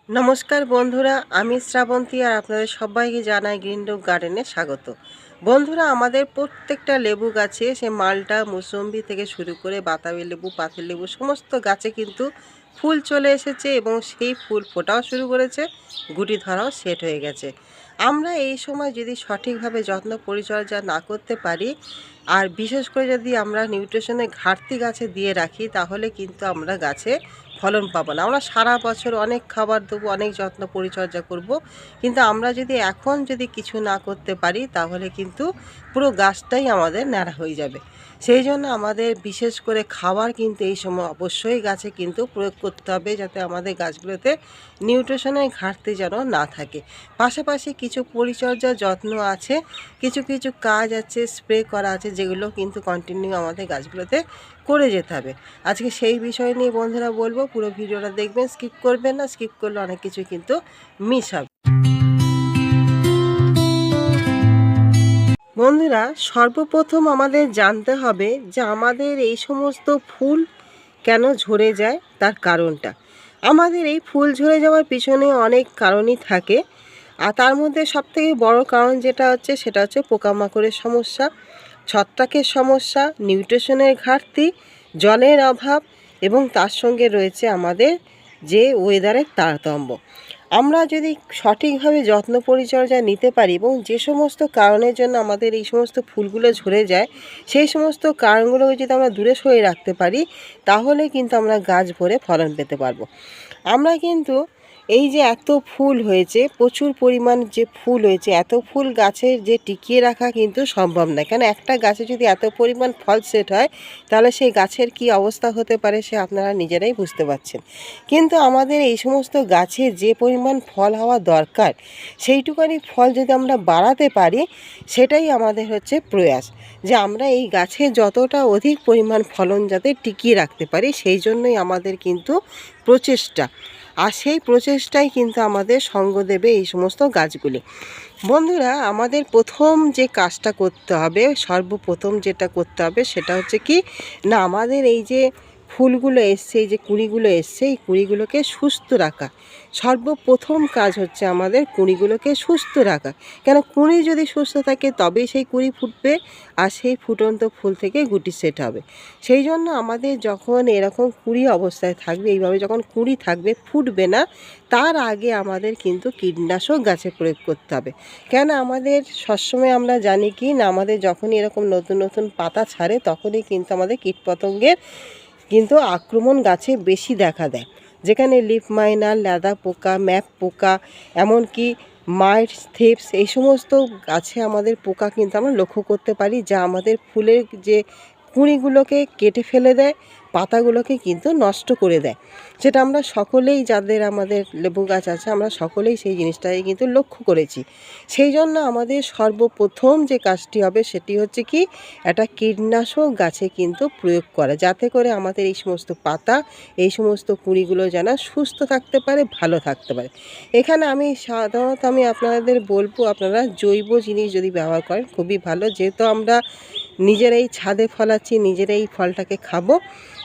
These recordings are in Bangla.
নমস্কার বন্ধুরা, আমি শ্রাবন্তী আর আপনাদের সবাইকে জানাই গ্রিনরুফ গার্ডেনে স্বাগত। বন্ধুরা, আমাদের প্রত্যেকটা লেবু গাছে সে মালটা মুসম্বি থেকে শুরু করে বাতাবি লেবু, পাতিল লেবু সমস্ত গাছে কিন্তু ফুল চলে এসেছে এবং সেই ফুল ফোটাও শুরু করেছে, গুটি ধরাও সেট হয়ে গেছে। আমরা এই সময় যদি সঠিকভাবে যত্ন পরিচর্যা না করতে পারি, আর বিশেষ করে যদি আমরা নিউট্রিশনের ঘাটতি গাছে দিয়ে রাখি, তাহলে কিন্তু আমরা গাছে ফলন পাবো না। আমরা সারা বছর অনেক খাবার দেবো, অনেক যত্ন পরিচর্যা করব, কিন্তু আমরা যদি এখন কিছু না করতে পারি, তাহলে কিন্তু পুরো গাছটাই আমাদের ন্যাড়া হয়ে যাবে। সেই জন্য আমাদের বিশেষ করে খাবার কিন্তু এই সময় অবশ্যই গাছে কিন্তু প্রয়োগ করতে হবে, যাতে আমাদের গাছগুলোতে নিউট্রিশনের ঘাটতি যেন না থাকে। পাশাপাশি কিছু পরিচর্যা যত্ন আছে, কিছু কিছু কাজ আছে, স্প্রে করা আছে, যেগুলো কিন্তু কন্টিনিউ আমাদের গাছগুলোতে করে যেতে হবে। আজকে সেই বিষয় নিয়ে বন্ধুরা বলবো, পুরো ভিডিওটা দেখবেন, স্কিপ করবেন না। স্কিপ করলে অনেক কিছু কিন্তু মিস হবে। বন্ধুরা, সর্বপ্রথম আমাদের জানতে হবে যে আমাদের এই সমস্ত ফুল কেন ঝরে যায়, তার কারণটা। আমাদের এই ফুল ঝরে যাওয়ার পিছনে অনেক কারণই থাকে, আর তার মধ্যে সবথেকে বড় কারণ যেটা হচ্ছে, সেটা হচ্ছে পোকামাকড়ের সমস্যা, ছত্রাকের সমস্যা, নিউট্রিশনের ঘাটতি, জলের অভাব, এবং তার সঙ্গে রয়েছে আমাদের যে ওয়েদারের তারতম্য। আমরা যদি সঠিকভাবে যত্ন পরিচর্যা নিতে পারি এবং যে সমস্ত কারণের জন্য আমাদের এই সমস্ত ফুলগুলো ঝরে যায়, সেই সমস্ত কারণগুলোকে যদি আমরা দূরে সরিয়ে রাখতে পারি, তাহলে কিন্তু আমরা গাছ ভরে ফলন পেতে পারবো। আমরা কিন্তু এই যে এত ফুল হয়েছে, প্রচুর পরিমাণ যে ফুল হয়েছে, এত ফুল গাছের যে টিকিয়ে রাখা কিন্তু সম্ভব নয়। কেন, একটা গাছে যদি এত পরিমাণ ফল সেট হয়, তাহলে সেই গাছের কি অবস্থা হতে পারে সে আপনারা নিজেরাই বুঝতে পারছেন। কিন্তু আমাদের এই সমস্ত গাছে যে পরিমাণ ফল হওয়া দরকার, সেইটুকানি ফল যদি আমরা বাড়াতে পারি, সেটাই আমাদের হচ্ছে প্রয়াস, যে আমরা এই গাছে যতটা অধিক পরিমাণ ফলন যাতে টিকিয়ে রাখতে পারি, সেই জন্যই আমাদের কিন্তু প্রচেষ্টা। আর সেই প্রচেষ্টাই কিন্তু আমাদের সঙ্গ দেবে এই সমস্ত গাছগুলি। বন্ধুরা, আমাদের প্রথম যে কাজটা করতে হবে, সর্বপ্রথম যেটা করতে হবে, সেটা হচ্ছে কি না, আমাদের এই যে ফুলগুলো এসছে, এই যে কুঁড়িগুলো এসছে, এই কুঁড়িগুলোকে সুস্থ রাখা। সর্বপ্রথম কাজ হচ্ছে আমাদের কুঁড়িগুলোকে সুস্থ রাখা। কেন, কুঁড়ি যদি সুস্থ থাকে তবেই সেই কুঁড়ি ফুটবে, আর সেই ফুটন্ত ফুল থেকে গুটি সেট হবে। সেই জন্য আমাদের যখন এরকম কুঁড়ি অবস্থায় থাকবে, এইভাবে যখন কুঁড়ি থাকবে, ফুটবে না, তার আগে আমাদের কিন্তু কীটনাশক গাছে প্রয়োগ করতে হবে। কেন, আমাদের সবসময় আমরা জানি কি না, আমাদের যখনই এরকম নতুন নতুন পাতা ছাড়ে, তখনই কিন্তু আমাদের কীটপতঙ্গের কিন্তু আক্রমণ গাছে বেশি দেখা দেয়। যেখানে লিফ মাইনার, লেদা পোকা, ম্যাপ পোকা, এমনকি মাইটস, থিপস, এই সমস্ত গাছে আমাদের পোকা কিন্তু আমরা লক্ষ্য করতে পারি, যা আমাদের ফুলের যে কুঁড়িগুলোকে কেটে ফেলে দেয়, পাতাগুলোকে কিন্তু নষ্ট করে দেয়। সেটা আমরা সকলেই, যাদের আমাদের লেবু গাছ আছে, আমরা সকলেই সেই জিনিসটাকে কিন্তু লক্ষ্য করেছি। সেই জন্য আমাদের সর্বপ্রথম যে কাজটি হবে, সেটি হচ্ছে কি, একটা কীটনাশক গাছে কিন্তু প্রয়োগ করা, যাতে করে আমাদের এই সমস্ত পাতা, এই সমস্ত কুঁড়িগুলো যেন সুস্থ থাকতে পারে, ভালো থাকতে পারে। এখানে আমি সাধারণত আপনাদের বলবো, আপনারা জৈব জিনিস যদি ব্যবহার করেন খুবই ভালো, যেহেতু আমরা নিজেরাই ছাদে ফলাচ্ছি, নিজেরাই ফলটাকে খাবো।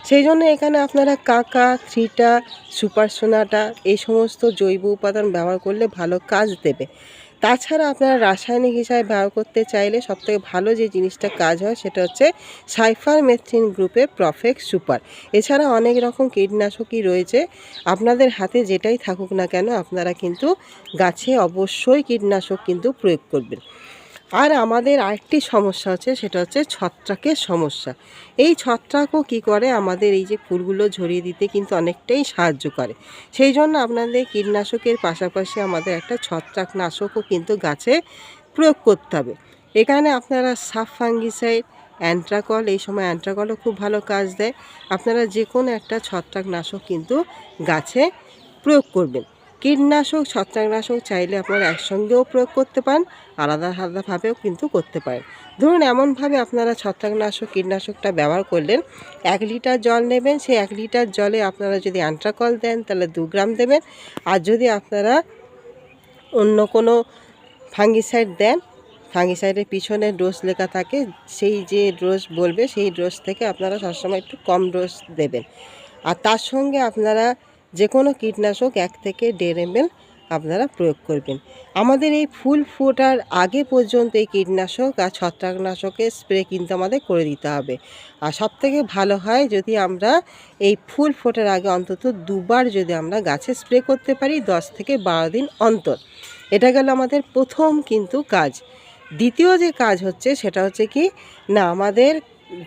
সেই জন্য এখানে আপনারা কাকা, থ্রিটা, সুপার সোনাটা, এই সমস্ত জৈব উপাদান ব্যবহার করলে ভালো কাজ দেবে। তাছাড়া আপনারা রাসায়নিক হিসাবে ব্যবহার করতে চাইলে সবথেকে ভালো যে জিনিসটা কাজ হয়, সেটা হচ্ছে সাইফারমেথ্রিন গ্রুপের প্রফেক্ট সুপার। এছাড়া অনেক রকম কীটনাশকই রয়েছে, আপনাদের হাতে যেটাই থাকুক না কেন, আপনারা কিন্তু গাছে অবশ্যই কীটনাশক কিন্তু প্রয়োগ করবেন। আর আমাদের আরেকটি সমস্যা আছে, সেটা হচ্ছে ছত্রাকের সমস্যা। এই ছত্রাকও কী করে, আমাদের এই যে ফুলগুলো ঝরিয়ে দিতে কিন্তু অনেকটাই সাহায্য করে। সেই জন্য আপনাদের কীটনাশকের পাশাপাশি আমাদের একটা ছত্রাকনাশকও কিন্তু গাছে প্রয়োগ করতে হবে। এখানে আপনারা সাব ফাঙ্গিসাইড, অ্যান্ট্রাকল, এই সময় অ্যান্ট্রাকলও খুব ভালো কাজ দেয়। আপনারা যে কোনো একটা ছত্রাকনাশক কিন্তু গাছে প্রয়োগ করবেন। কীটনাশক, ছত্রাকনাশক চাইলে আপনারা একসঙ্গেও প্রয়োগ করতে পারেন, আলাদা আলাদাভাবেও কিন্তু করতে পারেন। ধরুন, এমনভাবে আপনারা ছত্রাকনাশক, কীটনাশকটা ব্যবহার করলেন, 1 লিটার জল নেবেন, সেই 1 লিটার জলে আপনারা যদি অ্যান্ট্রাকল দেন, তাহলে 2 গ্রাম দেবেন। আর যদি আপনারা অন্য কোনো ফাঙ্গিসাইড দেন, ফাঙ্গিসাইডের পিছনে ডোজ লেখা থাকে, সেই যে ডোজ বলবে, সেই ডোজ থেকে আপনারা সবসময় একটু কম ডোজ দেবেন। আর তার সঙ্গে আপনারা যে কোনো কীটনাশক 1 থেকে 1.5 ml আপনারা প্রয়োগ করবেন। আমাদের এই ফুল ফোটার আগে পর্যন্ত এই কীটনাশক আর ছত্রাকনাশকের স্প্রে কিন্তু আমাদের করে দিতে হবে। আর সবথেকে ভালো হয় যদি আমরা এই ফুল ফোটার আগে অন্তত 2 বার যদি আমরা গাছে স্প্রে করতে পারি 10 থেকে 12 দিন অন্তর। এটা গেল আমাদের প্রথম কিন্তু কাজ। দ্বিতীয় যে কাজ হচ্ছে সেটা হচ্ছে কি না, আমাদের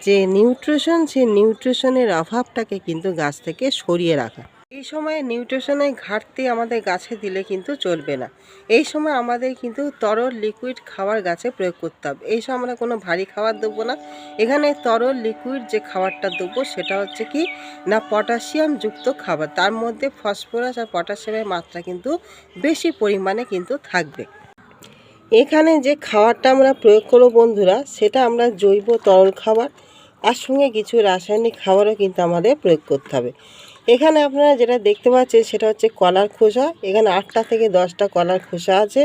যে নিউট্রিশন, সেই নিউট্রিশনের অভাবটাকে কিন্তু গাছ থেকে সরিয়ে রাখা। এই সময় নিউট্রিশনের ঘাটতি আমাদের গাছে দিলে কিন্তু চলবে না। এই সময় আমাদের কিন্তু তরল লিকুইড খাবার গাছে প্রয়োগ করতে হবে। এই সময় আমরা কোনো ভারী খাবার দেবো না। এখানে তরল লিকুইড যে খাবারটা দেবো সেটা হচ্ছে কি না, পটাশিয়াম যুক্ত খাবার। তার মধ্যে ফসফরাস আর পটাশিয়ামের মাত্রা কিন্তু বেশি পরিমাণে কিন্তু থাকবে। এখানে যে খাবারটা আমরা প্রয়োগ করব বন্ধুরা, সেটা আমরা জৈব তরল খাবার, আর সঙ্গে কিছু রাসায়নিক খাবারও কিন্তু আমাদের প্রয়োগ করতে হবে। এখানে আপনারা যেটা দেখতে পাচ্ছেন সেটা হচ্ছে কলার খোসা। এখানে 8টা থেকে 10টা কলার খোসা আছে,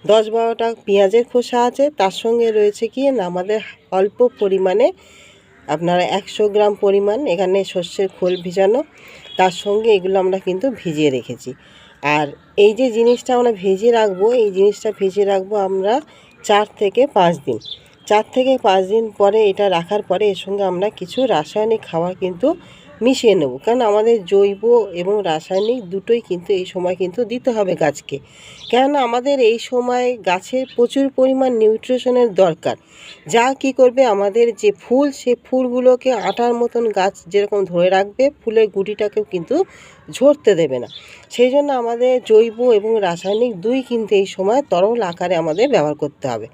10-12টা পেঁয়াজের খোসা আছে। তার সঙ্গে রয়েছে কি না, আমাদের অল্প পরিমাণে আপনারা 100 গ্রাম পরিমাণ এখানে সর্ষের খোল ভিজানো। তার সঙ্গে এগুলো আমরা কিন্তু ভিজিয়ে রেখেছি। আর এই যে জিনিসটা আমরা ভিজিয়ে রাখবো, এই জিনিসটা ভিজিয়ে রাখবো আমরা 4 থেকে 5 দিন। 4 থেকে 5 দিন পরে এটা রাখার পরে এর সঙ্গে আমরা কিছু রাসায়নিক খাবার কিন্তু মিশিয়ে নেব। কারণ আমাদের জৈব এবং রাসায়নিক দুটোই কিন্তু এই সময় কিন্তু দিতে হবে গাছকে। কেননা আমাদের এই সময় গাছের প্রচুর পরিমাণ নিউট্রিশনের দরকার, যা কি করবে আমাদের যে ফুল, সে ফুলগুলোকে আটার মতন গাছ যেরকম ধরে রাখবে, ফুলের গুটিটাকেও কিন্তু ঝরতে দেবে না। সেই জন্য আমাদের জৈব এবং রাসায়নিক দুই কিন্তু এই সময় তরল আকারে আমাদের ব্যবহার করতে হবে।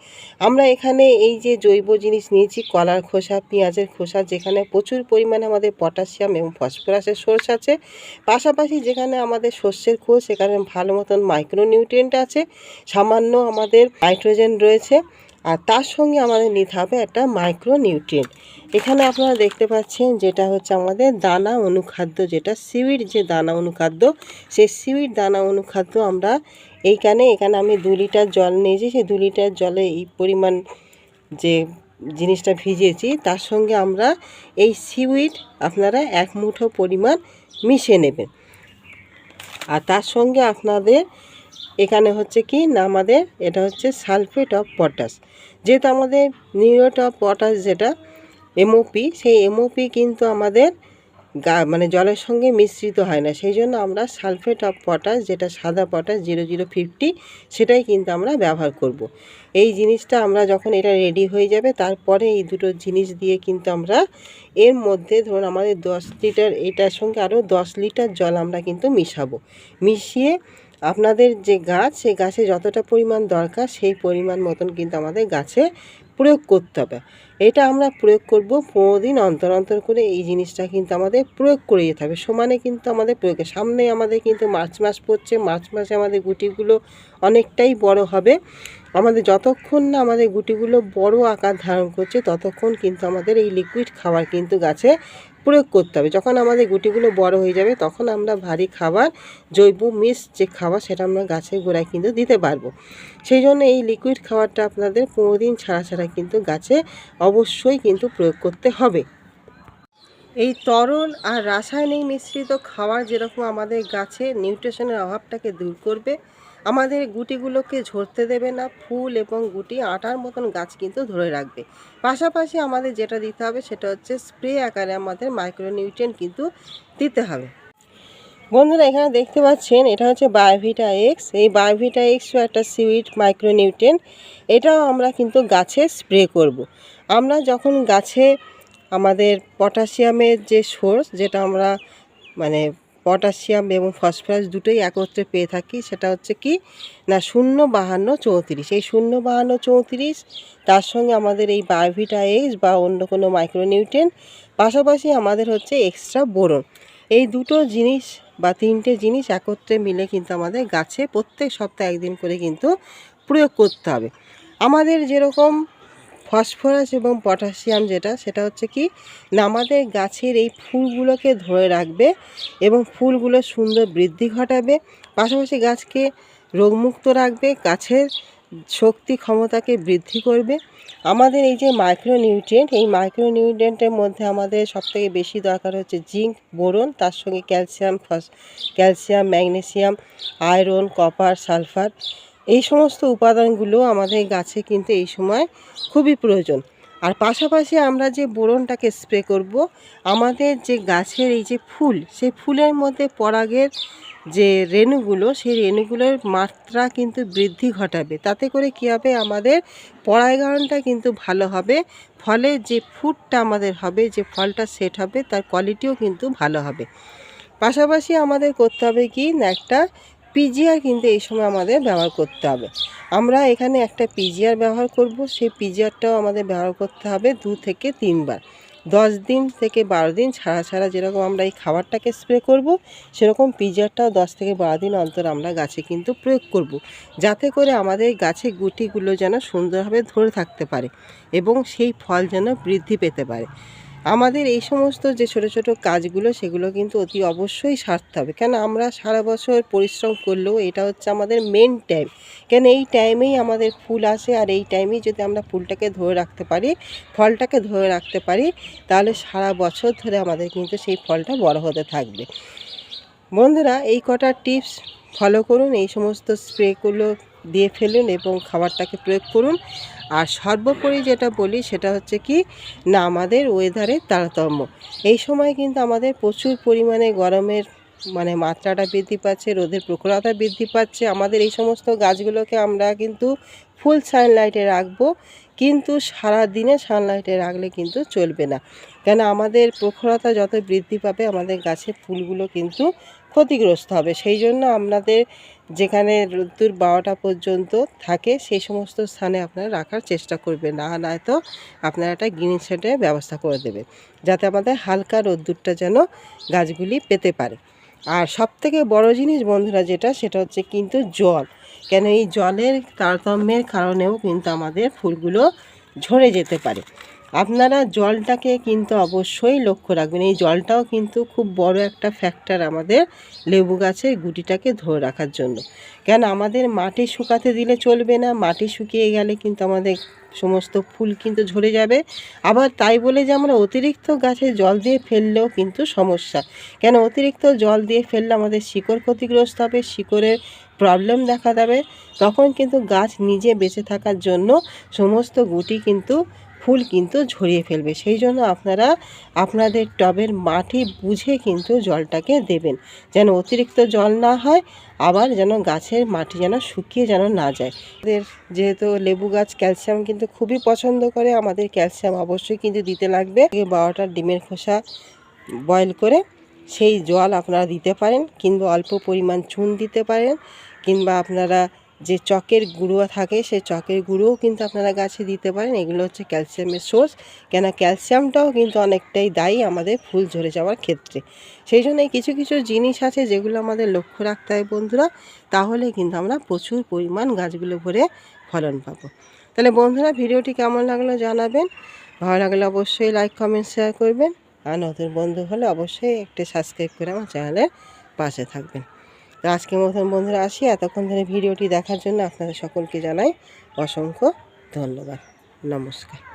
আমরা এখানে এই যে জৈব জিনিস নিয়েছি, কলার খোসা, পেঁয়াজের খোসা, যেখানে প্রচুর পরিমাণে আমাদের পটাশিয়াম এবং ফসফরাসের সোর্স আছে। পাশাপাশি যেখানে আমাদের শস্যের খোল, সেখানে ভালো মতন মাইক্রোনিউট্রিয়েন্ট আছে, সামান্য আমাদের নাইট্রোজেন রয়েছে। আর তার সঙ্গে আমাদের নিতে হবে একটা মাইক্রোনিউট্রিয়েন্ট। এখানে আপনারা দেখতে পাচ্ছেন যেটা হচ্ছে আমাদের দানা অনুখাদ্য, যেটা সিউইড যে দানা অনুখাদ্য, সেই সিউইড দানা অনুখাদ্য আমরা এখানে আমি 2 লিটার জল নিয়েছি। সেই 2 লিটার জলে এই পরিমাণ যে জিনিসটা ভিজিয়েছি, তার সঙ্গে আমরা এই সিউইড আপনারা 1 মুঠো পরিমাণ মিশিয়ে নেবেন। আর তার সঙ্গে আপনাদের এখানে হচ্ছে কি না, আমাদের এটা হচ্ছে সালফেট অফ পটাশ। যেহেতু আমাদের মিউরেট অফ পটাশ যেটা এমওপি, সেই এমওপি কিন্তু আমাদের মানে জলের সঙ্গে মিশ্রিত হয় না। সেই জন্য আমরা সালফেট অফ পটাশ, যেটা সাদা পটাশ 0050, সেটাই কিন্তু আমরা ব্যবহার করব। এই জিনিসটা আমরা যখন এটা রেডি হয়ে যাবে, তারপরে এই দুটো জিনিস দিয়ে কিন্তু আমরা এর মধ্যে ধরুন আমাদের 10 লিটার, এটার সঙ্গে আরও 10 লিটার জল আমরা কিন্তু মিশাবো। মিশিয়ে আপনাদের যে গাছ, সেই গাছে যতটা পরিমাণ দরকার সেই পরিমাণ মতন কিন্তু আমাদের গাছে প্রয়োগ করতে হবে। এটা আমরা প্রয়োগ করব 15 দিন অন্তর অন্তর করে। এই জিনিসটা কিন্তু আমাদের প্রয়োগ করে যেতে হবে সমানে, কিন্তু আমাদের প্রয়োগের সামনে আমাদের কিন্তু মার্চ মাস পড়ছে। মার্চ মাসে আমাদের গুটিগুলো অনেকটাই বড় হবে। আমাদের যতক্ষণ না আমাদের গুটিগুলো বড় আকার ধারণ করছে, ততক্ষণ কিন্তু আমাদের এই লিকুইড খাবার কিন্তু গাছে প্রয়োগ করতে হবে। যখন আমাদের গুটিগুলো বড় হয়ে যাবে, তখন আমরা ভারী খাবার, জৈব মিক্স যে খাবার, সেটা আমরা গাছের গোড়ায় কিন্তু দিতে পারবো। সেই জন্য এই লিকুইড খাবারটা আপনাদের 15 দিন ছাড়া ছাড়া কিন্তু গাছে অবশ্যই কিন্তু প্রয়োগ করতে হবে। এই তরল আর রাসায়নিক মিশ্রিত খাবার যেরকম আমাদের গাছে নিউট্রিশনের অভাবটাকে দূর করবে, আমাদের গুটিগুলোকে ঝরতে দেবে না, ফুল এবং গুটি আটার মতন গাছ কিন্তু ধরে রাখবে। পাশাপাশি আমাদের যেটা দিতে হবে সেটা হচ্ছে স্প্রে আকারে আমাদের মাইক্রোনিউট্রিয়েন্ট কিন্তু দিতে হবে। বন্ধুরা, এখানে দেখতে পাচ্ছেন এটা হচ্ছে বায়োভিটা এক্স। এই বায়োভিটা এক্সও একটা সিউইড মাইক্রোনিউট্রিয়েন্ট। এটাও আমরা কিন্তু গাছে স্প্রে করব। আমরা যখন গাছে আমাদের পটাশিয়ামের যে সোর্স, যেটা আমরা মানে পটাশিয়াম এবং ফসফরাস দুটোই একত্রে পেয়ে থাকি, সেটা হচ্ছে কি না 05234। এই 05234 তার সঙ্গে আমাদের এই বায়োভিটা এক্স বা অন্য কোনো মাইক্রোনিউট্রিয়েন্ট, পাশাপাশি আমাদের হচ্ছে এক্সট্রা বোরন। এই দুটো জিনিস বা 3টে জিনিস একত্রে মিলে কিন্তু আমাদের গাছে প্রত্যেক সপ্তাহে 1 দিন করে কিন্তু প্রয়োগ করতে হবে। আমাদের যেরকম ফসফরাস এবং পটাশিয়াম যেটা, সেটা হচ্ছে কি না আমাদের গাছের এই ফুলগুলোকে ধরে রাখবে এবং ফুলগুলো সুন্দর বৃদ্ধি ঘটাবে, পাশাপাশি গাছকে রোগমুক্ত রাখবে, গাছের শক্তি ক্ষমতাকে বৃদ্ধি করবে। আমাদের এই যে মাইক্রোনিউট্রিয়েন্ট, এই মাইক্রোনিউট্রিয়েন্টের মধ্যে আমাদের সবথেকে বেশি দরকার হচ্ছে জিঙ্ক, বোরন, তার সঙ্গে calcium, magnesium, iron, copper, sulphur, এই সমস্ত উপাদানগুলো আমাদের গাছে কিন্তু এই সময় খুবই প্রয়োজন। আর পাশাপাশি আমরা যে বোরনটাকে স্প্রে করব, আমাদের যে গাছের এই যে ফুল, সেই ফুলের মধ্যে পরাগের যে রেণুগুলো, সেই রেণুগুলোর মাত্রা কিন্তু বৃদ্ধি ঘটাবে। তাতে করে কী হবে, আমাদের পরাগায়নটা কিন্তু ভালো হবে, ফলে যে ফুডটা আমাদের হবে, যে ফলটা সেট হবে, তার কোয়ালিটিও কিন্তু ভালো হবে। পাশাপাশি আমাদের করতে হবে কি না, একটা পিজিআর কিন্তু এই সময় আমাদের ব্যবহার করতে হবে। আমরা এখানে একটা পিজিআর ব্যবহার করব। সেই পিজিআরটাও আমাদের ব্যবহার করতে হবে 2 থেকে 3 বার, 10 দিন থেকে 12 দিন ছাড়া ছাড়া। যেরকম আমরা এই খাবারটাকে স্প্রে করব, সেরকম পিজিআরটাও 10 থেকে 12 দিন অন্তর আমরা গাছে কিন্তু প্রয়োগ করব, যাতে করে আমাদের গাছে গুটিগুলো যেন সুন্দরভাবে ধরে থাকতে পারে এবং সেই ফল যেন বৃদ্ধি পেতে পারে। আমাদের এই সমস্ত যে ছোট ছোট কাজগুলো, সেগুলো কিন্তু অতি অবশ্যই সারতে হবে। কেন, আমরা সারা বছর পরিশ্রম করলেও এটা হচ্ছে আমাদের মেন টাইম। কেন, এই টাইমেই আমাদের ফুল আসে, আর এই টাইমেই যদি আমরা ফুলটাকে ধরে রাখতে পারি, ফলটাকে ধরে রাখতে পারি, তাহলে সারা বছর ধরে আমাদের কিন্তু সেই ফলটা বড় হতে থাকবে। বন্ধুরা, এই কটা টিপস ফলো করুন, এই সমস্ত স্প্রেগুলো দিয়ে ফেলুন এবং খাবারটাকে প্রয়োগ করুন। আর সর্বোপরি যেটা বলি সেটা হচ্ছে কি না, আমাদের ওয়েদারের তারতম্য, এই সময় কিন্তু আমাদের প্রচুর পরিমাণে গরমের মাত্রাটা বৃদ্ধি পাচ্ছে, রোদের প্রখরতা বৃদ্ধি পাচ্ছে। আমাদের এই সমস্ত গাছগুলোকে আমরা কিন্তু ফুল সানলাইটে রাখবো, কিন্তু সারা দিনে সানলাইটে রাখলে কিন্তু চলবে না। কেন, আমাদের প্রখরতা যত বৃদ্ধি পাবে, আমাদের গাছের ফুলগুলো কিন্তু ক্ষতিগ্রস্ত হবে। সেই জন্য আপনাদের যেখানে রোদ্দুর 12টা পর্যন্ত থাকে, সেই সমস্ত স্থানে আপনারা রাখার চেষ্টা করবেন, নয়তো আপনারা একটা গ্রিন শেডের ব্যবস্থা করে দেবেন, যাতে আমাদের হালকা রোদ্দুরটা যেন গাছগুলি পেতে পারে। আর সবথেকে বড় জিনিস বন্ধুরা যেটা, সেটা হচ্ছে কিন্তু জল। কেন, এই জলের তারতম্যের কারণেও কিন্তু আমাদের ফুলগুলো ঝরে যেতে পারে। আপনারা জলটাকে কিন্তু অবশ্যই লক্ষ্য রাখবেন। এই জলটাও কিন্তু খুব বড় একটা ফ্যাক্টর আমাদের লেবু গাছের গুটিটাকে ধরে রাখার জন্য। কেন, আমাদের মাটি শুকাতে দিলে চলবে না, মাটি শুকিয়ে গেলে কিন্তু আমাদের সমস্ত ফুল কিন্তু ঝরে যাবে। আবার তাই বলে যে আমরা অতিরিক্ত গাছে জল দিয়ে ফেললেও কিন্তু সমস্যা। কেন, অতিরিক্ত জল দিয়ে ফেললে আমাদের শিকড় ক্ষতিগ্রস্ত হবে, শিকড়ের প্রবলেম দেখা দেবে। তখন কিন্তু গাছ নিজে বেঁচে থাকার জন্য সমস্ত গুটি কিন্তু ফুল কিন্তু ঝরিয়ে ফেলবে। সেই জন্য আপনারা আপনাদের টবের মাটি বুঝে কিন্তু জলটাকে দেবেন, যেন অতিরিক্ত জল না হয়, আবার যেন গাছের মাটি যেন শুকিয়ে যেন না যায়। আমাদের যেহেতু লেবু গাছ ক্যালসিয়াম কিন্তু খুবই পছন্দ করে, আমাদের ক্যালসিয়াম অবশ্যই কিন্তু দিতে লাগবে। 12টা ডিমের খোসা বয়েল করে সেই জল আপনারা দিতে পারেন, কিংবা অল্প পরিমাণ চুন দিতে পারেন, কিংবা আপনারা যে চকের গুঁড়ো থাকে, সেই চকের গুঁড়োও কিন্তু আপনারা গাছে দিতে পারেন। এগুলো হচ্ছে ক্যালসিয়ামের সোর্স। কেন, ক্যালসিয়ামটাও কিন্তু অনেকটাই দায়ী আমাদের ফুল ঝরে যাওয়ার ক্ষেত্রে। সেই জন্য কিছু কিছু জিনিস আছে যেগুলো আমাদের লক্ষ্য রাখতে হয় বন্ধুরা, তাহলে কিন্তু আমরা প্রচুর পরিমাণ গাছগুলো ভরে ফলন পাবো। তাহলে বন্ধুরা, ভিডিওটি কেমন লাগলো জানাবেন। ভালো লাগলে অবশ্যই লাইক, কমেন্ট, শেয়ার করবেন। আর নতুন বন্ধু হলে অবশ্যই একটি সাবস্ক্রাইব করে আমার চ্যানেলের পাশে থাকবেন। তো আজকের মতন বন্ধুরা আসি। এতক্ষণ ধরে ভিডিওটি দেখার জন্য আপনাদের সকলকে জানাই অসংখ্য ধন্যবাদ। নমস্কার।